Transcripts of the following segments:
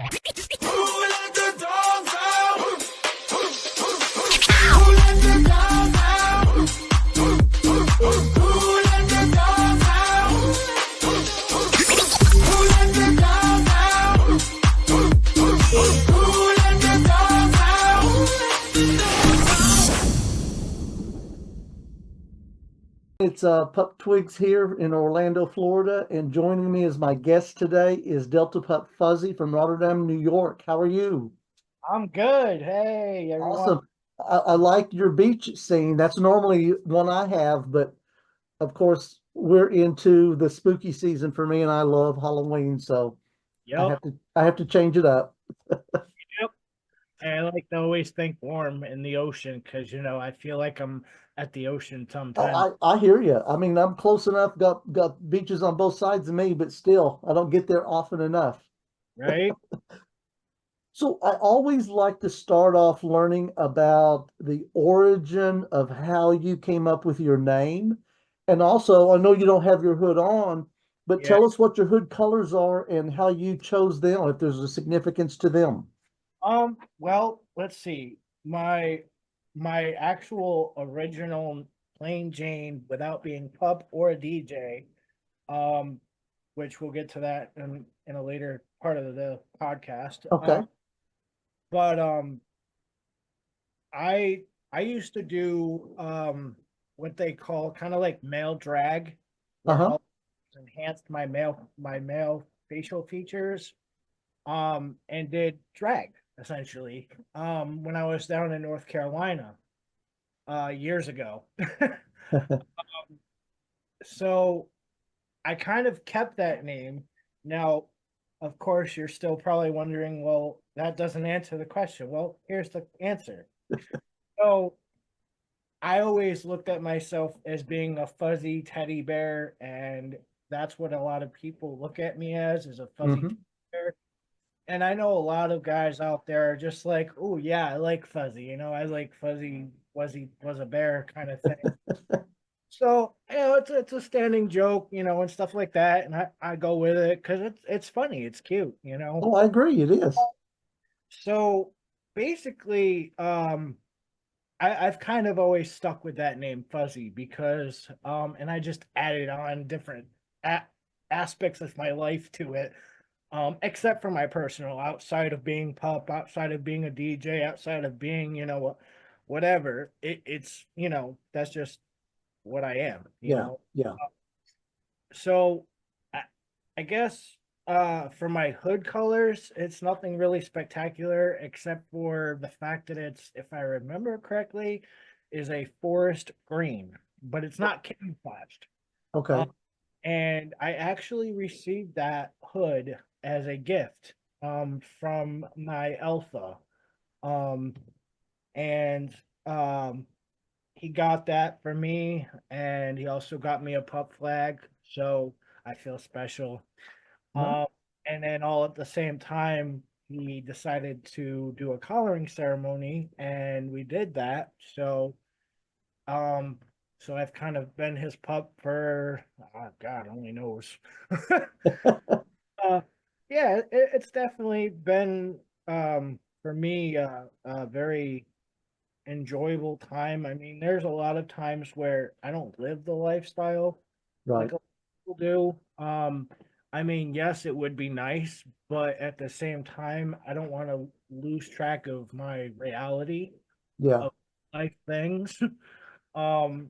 let the dogs out? Who let the dogs out? Who let the dogs out? Who let the dogs out? Who let the dogs out? It's Pup Twigs here in Orlando, Florida, and joining me as my guest today is Delta Pup Fuzzy from Rotterdam, New York. How are you? I'm good. Hey, everyone. Awesome. I like your beach scene. That's normally one I have, but of course we're into the spooky season for me, and I love Halloween, so I Yep, have to I have to change it up. yep. And I like to always think warm in the ocean because, I feel like I'm at the ocean sometimes, Oh, I hear you. I mean, I'm close enough, got beaches on both sides of me, but still, I don't get there often enough. right? So I always like to start off learning about the origin of how you came up with your name. And also, I know you don't have your hood on, but Yeah. tell us what your hood colors are and how you chose them, if there's a significance to them. Well, let's see. My actual original plain Jane without being pup or a DJ, um, which we'll get to that in a later part of the podcast. Okay. But I I used to do what they call kind of like male drag, where Uh-huh. I enhanced my male facial features and did drag essentially when I was down in North Carolina years ago. So I kind of kept that name. Now, of course, you're still probably wondering, well, that doesn't answer the question. Well, here's the answer. So I always looked at myself as being a fuzzy teddy bear, and that's what a lot of people look at me as a fuzzy Hmm. teddy bear. And I know a lot of guys out there are just like, oh yeah, I like fuzzy, I like fuzzy was a bear kind of thing. So, it's a standing joke, and stuff like that, and I go with it because it's funny, it's cute. Oh, I agree. It is. So basically, I've kind of always stuck with that name Fuzzy because and I just added on different a- aspects of my life to it. Except for my personal, outside of being pup, outside of being a DJ, outside of being, whatever. It's, that's just what I am, Yeah. Yeah. So I, I guess for my hood colors, it's nothing really spectacular except for the fact that it's, if I remember correctly, is a forest green, but it's not camouflaged. Okay. And I actually received that hood as a gift from my Alpha. Um, and um, he got that for me, and he also got me a pup flag, so I feel special. No. Um, and then all at the same time, he decided to do a collaring ceremony, and we did that. Um, so I've kind of been his pup for God only knows. uh, yeah, it's definitely been for me a very enjoyable time. I mean, there's a lot of times where I don't live the lifestyle Right. like a lot of people do. I mean, yes, it would be nice, but at the same time, I don't want to lose track of my reality Yeah. of life things. Um,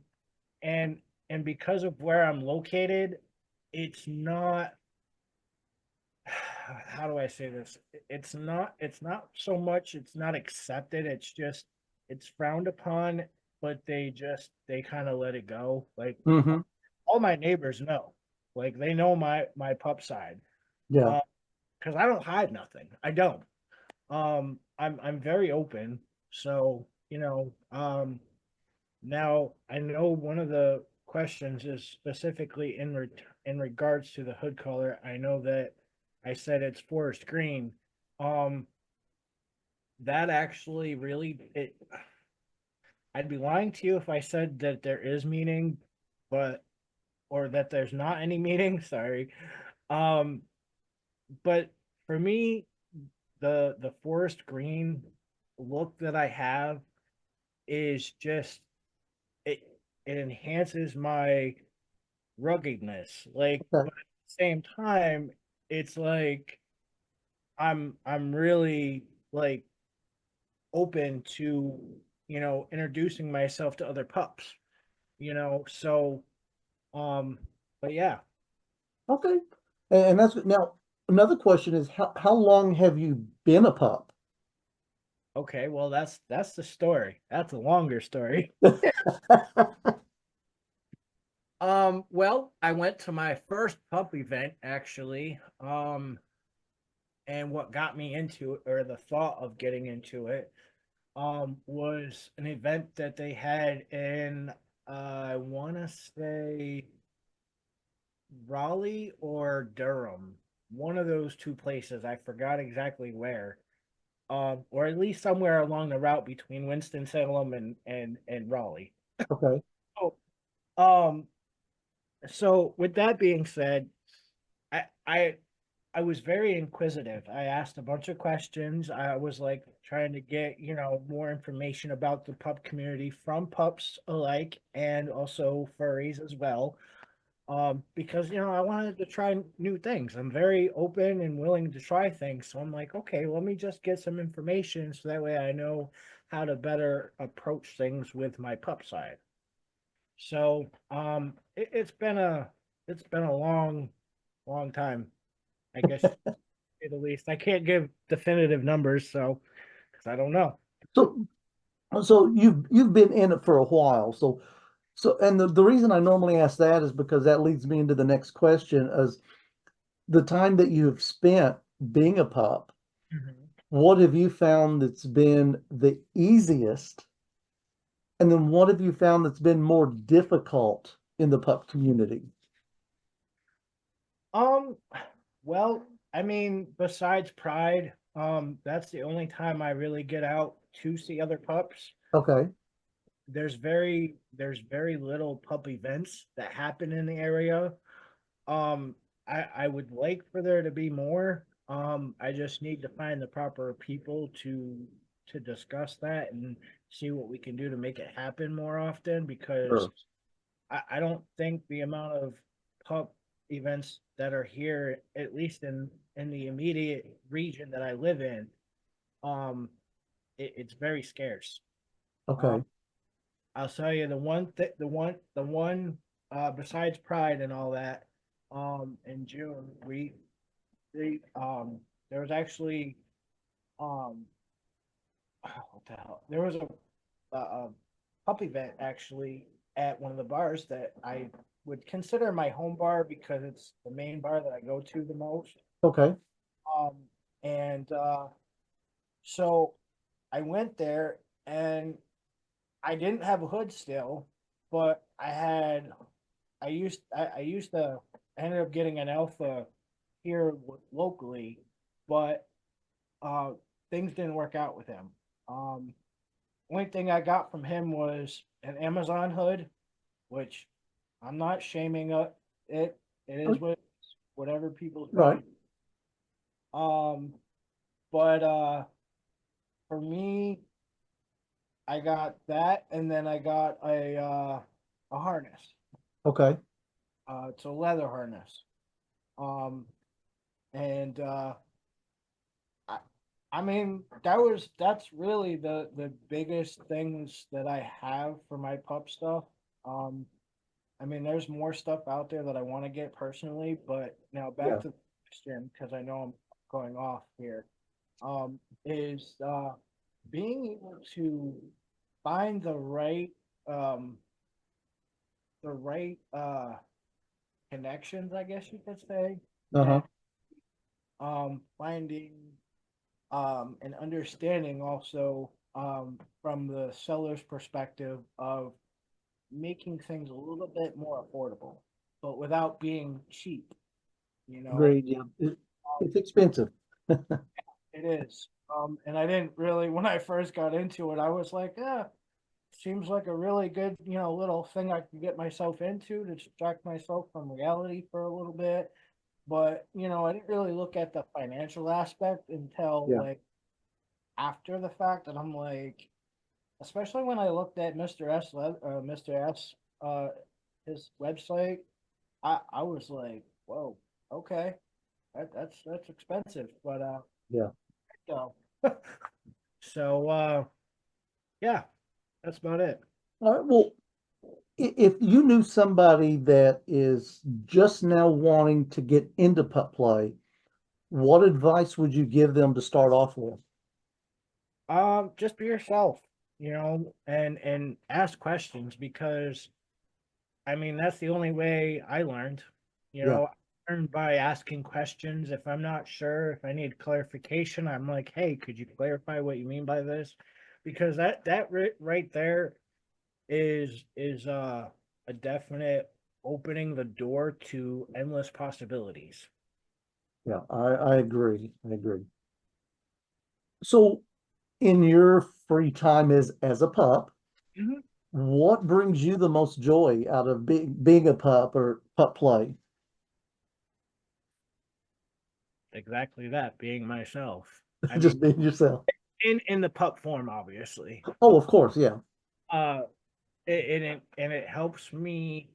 and because of where I'm located, it's not how do I say this? It's not so much it's not accepted, it's just it's frowned upon, but they kind of let it go. Like Hmm. all my neighbors know. Like they know my pup side. Yeah. Because I don't hide nothing. I don't. I'm very open. So, now I know one of the questions is specifically in regards to the hood color. I know that I said it's forest green. Um, that actually really it. I'd be lying to you if I said that there is meaning, but or that there's not any meaning. Sorry. Um, but for me, the forest green look that I have is just it it enhances my ruggedness. Like, Okay. but at the same time, it's like I'm really like open to, introducing myself to other pups, so um but yeah. Okay. And that's now another question is how long have you been a pup? Okay, well that's the story. That's a longer story. Well, I went to my first pup event actually. And what got me into it, or the thought of getting into it, was an event that they had in I want to say Raleigh or Durham, one of those two places. I forgot exactly where. Or at least somewhere along the route between Winston-Salem and Raleigh. Okay. Oh, um, so with that being said, I I I was very inquisitive. I asked a bunch of questions. I was like trying to get, more information about the pup community from pups alike and also furries as well. Because I wanted to try new things. I'm very open and willing to try things. So I'm like, okay, let me just get some information so that way I know how to better approach things with my pup side. So it's been a long time, I guess, to say the least. I can't give definitive numbers, so because I don't know. So so you've been in it for a while. So and the reason I normally ask that is because that leads me into the next question is the time that you have spent being a pup, Mhm. what have you found that's been the easiest? And then what have you found that's been more difficult in the pup community? Um, well, I mean, besides Pride, that's the only time I really get out to see other pups. Okay, There's very little pup events that happen in the area. Um, I would like for there to be more. I just need to find the proper people to discuss that and see what we can do to make it happen more often because sure, I don't think the amount of pup events that are here, at least in the immediate region that I live in, um, it's very scarce. Um, okay, I'll tell you the one besides Pride and all that, in June there was actually um what the hell? There was a pup event actually at one of the bars that I would consider my home bar because it's the main bar that I go to the most. okay, Um, and so I went there and I didn't have a hood still, but I ended up getting an alpha here locally, but uh, things didn't work out with him. Um, Only thing I got from him was an Amazon hood, which I'm not shaming it. It is whatever people's right, budget. Um, but for me, I got that, and then I got a harness. okay, It's a leather harness. Um, and I, I mean that's really the biggest things that I have for my pup stuff. Um, I mean, there's more stuff out there that I want to get personally, but now back yeah, to the question because I know I'm going off here. Is being able to find um the right connections, I guess you could say, uh-huh, and finding and understanding also from the seller's perspective of making things a little bit more affordable, but without being cheap, you know. agreed, yeah. Um, It's expensive. it is. And I didn't really, when I first got into it, I was like, yeah, seems like a really good, little thing I can get myself into to distract myself from reality for a little bit. but I didn't really look at the financial aspect until Yeah. like after the fact, and I'm like, especially when I looked at Mr. S, uh, his website, I was like, whoa, okay, that's expensive, but Yeah. so so yeah, that's about it. All right. Well, if you knew somebody that is just now wanting to get into pup play, what advice would you give them to start off with? Just be yourself, and ask questions because I mean that's the only way I learned. Yeah. I learned by asking questions. If I'm not sure, if I need clarification, I'm like, hey, could you clarify what you mean by this? Because right there is a definite opening the door to endless possibilities. Yeah. I agree. I agree. So in your free time as a pup, Mhm. what brings you the most joy out of being a pup or pup play? Exactly that, being myself. I Just mean, being yourself. in the pup form, obviously. Oh, of course, yeah. Uh, and it helps me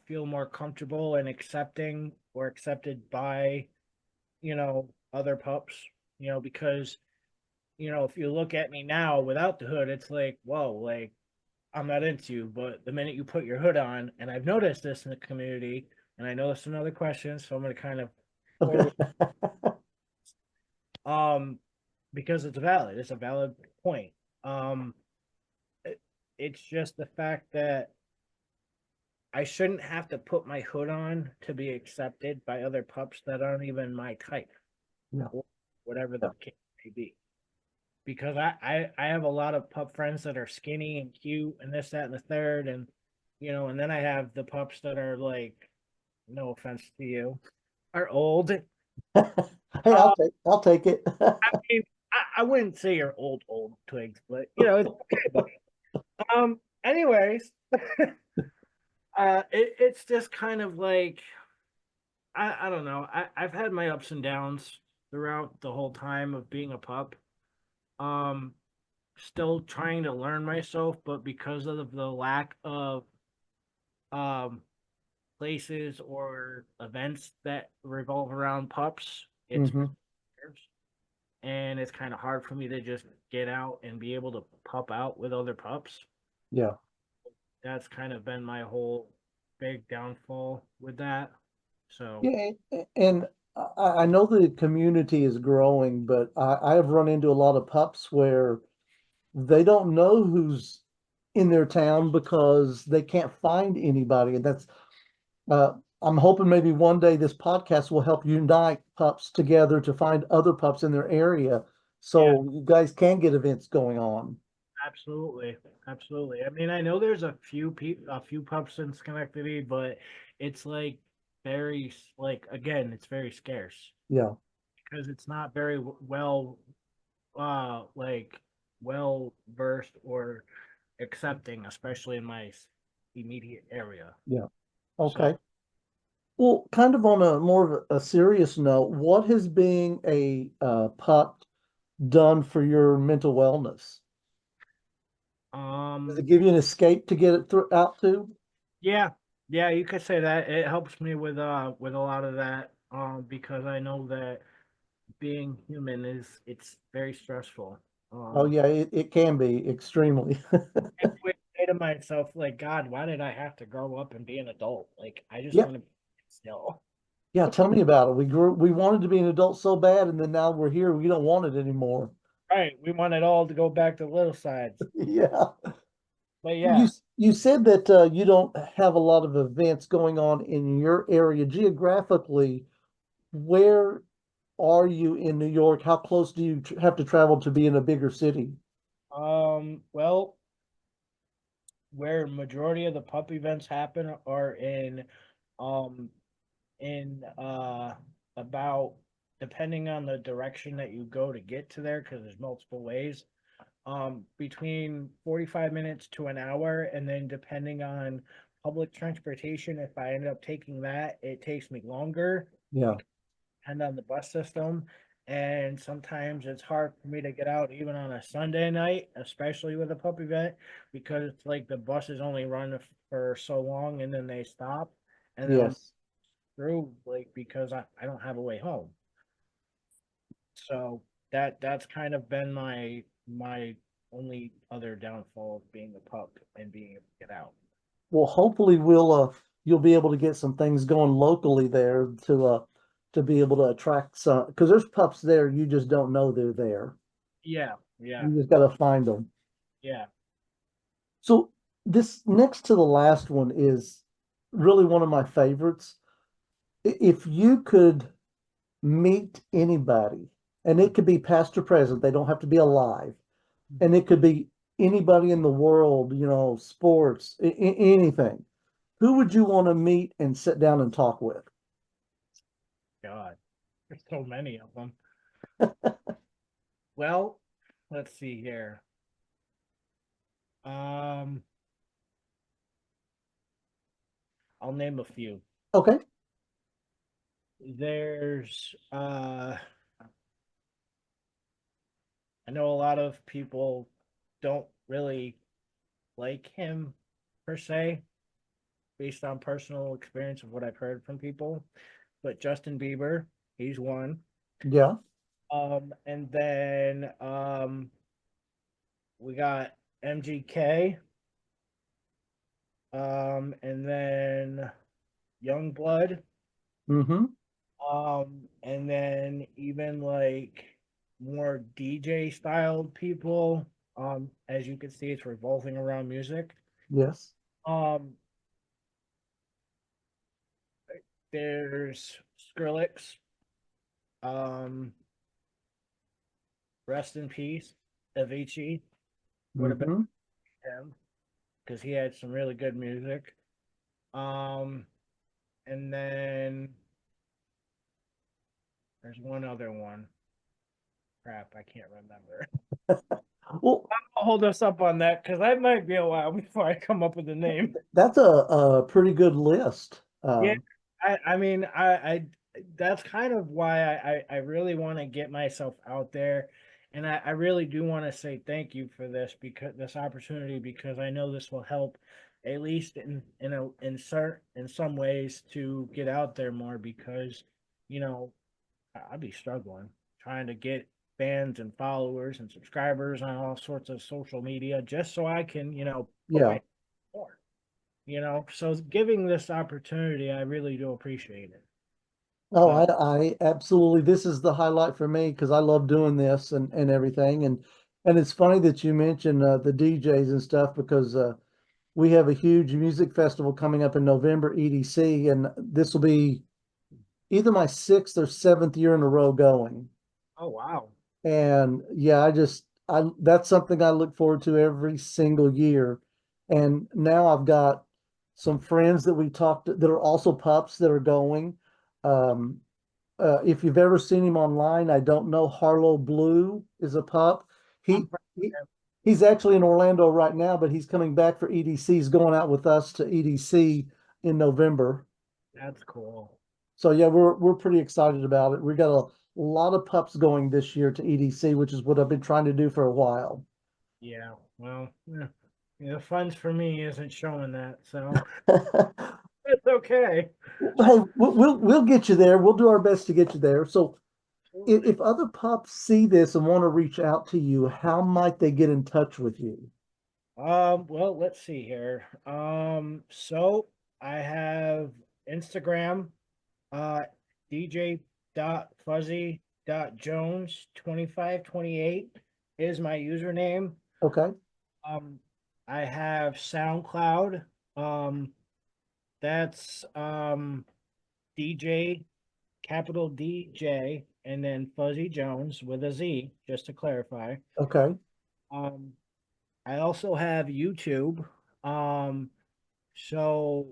feel more comfortable and accepting or accepted by other pups. Because if you look at me now without the hood, it's like whoa, like I'm not into you. But the minute you put your hood on, and I've noticed this in the community, and I know this is another question, so I'm going to kind of Okay. forward um because it's a valid point. Um, it, it's just the fact that I shouldn't have to put my hood on to be accepted by other pups that aren't even my type, Yeah. or whatever the Yeah. case may be. Because I have a lot of pup friends that are skinny and cute and this, that, and the third, and then I have the pups that are like, no offense to you, are old. Hey, I'll take it. I mean, I wouldn't say you're old twigs, but it's okay. But anyways, it's just kind of like I don't know. I've had my ups and downs throughout the whole time of being a pup. Um, Still trying to learn myself, but because of the lack of um places or events that revolve around pups, it's been Hmm. years, and it's kind of hard for me to just get out and be able to pup out with other pups. Yeah. That's kind of been my whole big downfall with that. So, Yeah. And I know the community is growing, but I have run into a lot of pups where they don't know who's in their town because they can't find anybody. And uh, I'm hoping maybe one day this podcast will help unite pups together to find other pups in their area yeah, so you guys can get events going on. absolutely, absolutely. I mean, I know there's a few pups in Schenectady, but it's like like again, it's very scarce Yeah. because it's not very well, like well versed or accepting, especially in my immediate area. Yeah. So, Okay. Well, kind of on a more of a serious note, what has being a pup done for your mental wellness? Does it um, give you an escape to get it out to? yeah, yeah, you could say that it helps me with a lot of that, because I know that being human it's very stressful. Oh Um, yeah, it can be extremely. I would say to myself, like, God, why did I have to grow up and be an adult? Like, I just Yeah, want to be still. yeah. Tell me about it. We wanted to be an adult so bad, and then now we're here. We don't want it anymore. Right. We want it all to go back to little sides. Yeah. But You yeah, you said that you don't have a lot of events going on in your area geographically. Where are you in New York? How close do you have to travel to be in a bigger city? well, where majority of the pup events happen are um in about, depending on the direction that you go to get to there, because there's multiple ways, between 45 minutes to an hour, and then depending on public transportation, if I end up taking that, it takes me longer Yeah. and on the bus system. And sometimes it's hard for me to get out even on a Sunday night, especially with a pup event, because it's like the buses only run for so long and then they stop. And then I'm Yes. through like because I don't have a way home. So that's kind of been my only other downfall of being a pup and being able to get out. Well, hopefully you'll be able to get some things going locally there to be able to attract some because there's pups there you just don't know they're there. Yeah, yeah, You just got to find them. yeah. So this next to the last one is really one of my favorites. If you could meet anybody, and it could be past or present, they don't have to be alive, and it could be anybody in the world, sports, anything. Who would you want to meet and sit down and talk with? God, there's so many of them. Well, let's see here. Um, I'll name a few. Okay. There's I know a lot of people don't really like him per se, based on personal experience of what I've heard from people. But Justin Bieber, he's one. Yeah. And then we got MGK, and then Youngblood, Mm-hmm. and then even like more DJ styled people. As you can see, it's revolving around music. Yes. Um, there's Skrillex. Um, rest in peace, Avicii would have been Mm-hmm. him because he had some really good music. Um, and then there's one other one. Crap, I can't remember. Well, I'll hold us up on that because that might be a while before I come up with a name. that's a pretty good list. Yeah, I mean, I that's kind of why I really want to get myself out there, and I really do want to say thank you for this because this opportunity because I know this will help at least in some ways to get out there more because you know I'd be struggling trying to get fans and followers and subscribers on all sorts of social media just so I can put Yeah. my more. So giving this opportunity, I really do appreciate it. Oh, But I absolutely, this is the highlight for me because I love doing this and everything. And it's funny that you mentioned the DJs and stuff because we have a huge music festival coming up in November, EDC, and this will be either my sixth or seventh year in a row going. oh wow. And yeah, I that's something I look forward to every single year. And now I've got some friends that we talked to that are also pups that are going. Um, if you've ever seen him online, I don't know. Harlow Blue is a pup. I'm He, proud he of him. he's actually in Orlando right now, but he's coming back for EDC. He's going out with us to EDC in November. That's cool. So yeah, we're pretty excited about it. We got a lot of pups going this year to EDC, which is what I've been trying to do for a while. Yeah. Well, the funds for me isn't showing that, so it's okay. Hey, we'll get you there. We'll do our best to get you there. So Absolutely. if other pups see this and want to reach out to you, how might they get in touch with you? Well, let's see here. So I have Instagram, uh, DJ fuzzy jones 2528 is my username. Okay. Um, I have SoundCloud. That's DJ capital DJ and then Fuzzy Jones with a Z, just to clarify. Okay. Um, I also have YouTube. Um, so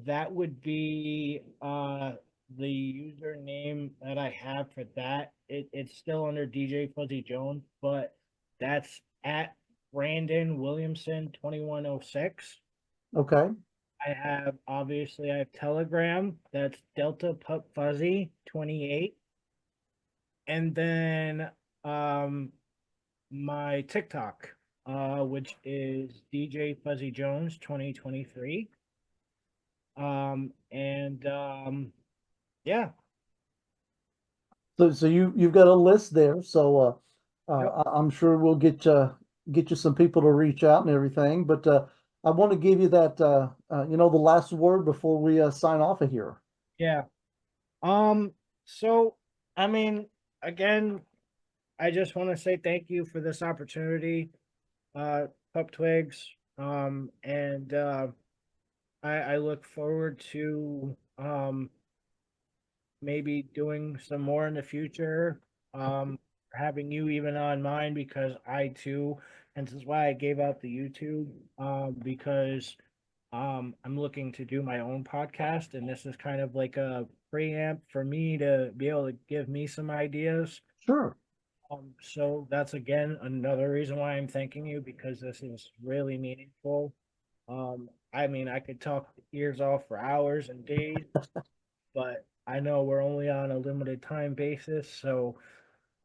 that would be the username that I have for that. It's still under DJ Fuzzy Jones, but that's at Brandon Williamson 2106. Okay. Obviously I have Telegram. That's Delta Pup Fuzzy 28. And then my TikTok, which is DJ Fuzzy Jones 2023. And yeah. So you've got a list there. So Yep. I'm sure we'll get you some people to reach out and everything. But I want to give you that the last word before we sign off of here. Yeah. Um, so I mean, again, I just want to say thank you for this opportunity, Pup Twigs. And I look forward to maybe doing some more in the future. Having you even on mine because I too, and this is why I gave out the YouTube, because I'm looking to do my own podcast, and this is kind of like a preamp for me to be able to give me some ideas. Sure. So that's again another reason why I'm thanking you because this is really meaningful. I mean, I could talk ears off for hours and days, but I know we're only on a limited time basis. So,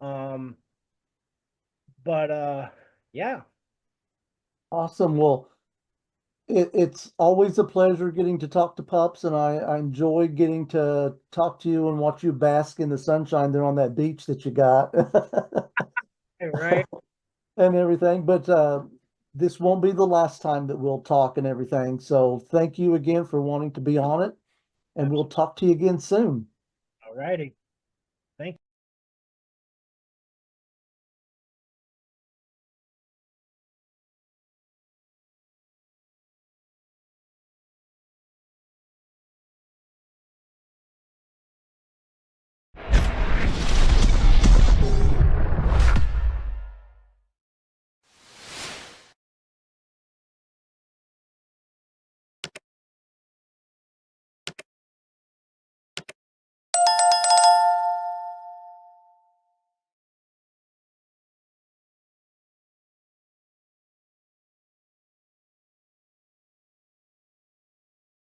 um, but yeah, Awesome. Well, it's always a pleasure getting to talk to pups, and I enjoy getting to talk to you and watch you bask in the sunshine there on that beach that you got right. and everything. But this won't be the last time that we'll talk and everything. So thank you again for wanting to be on it, and we'll talk to you again soon. All righty. Thank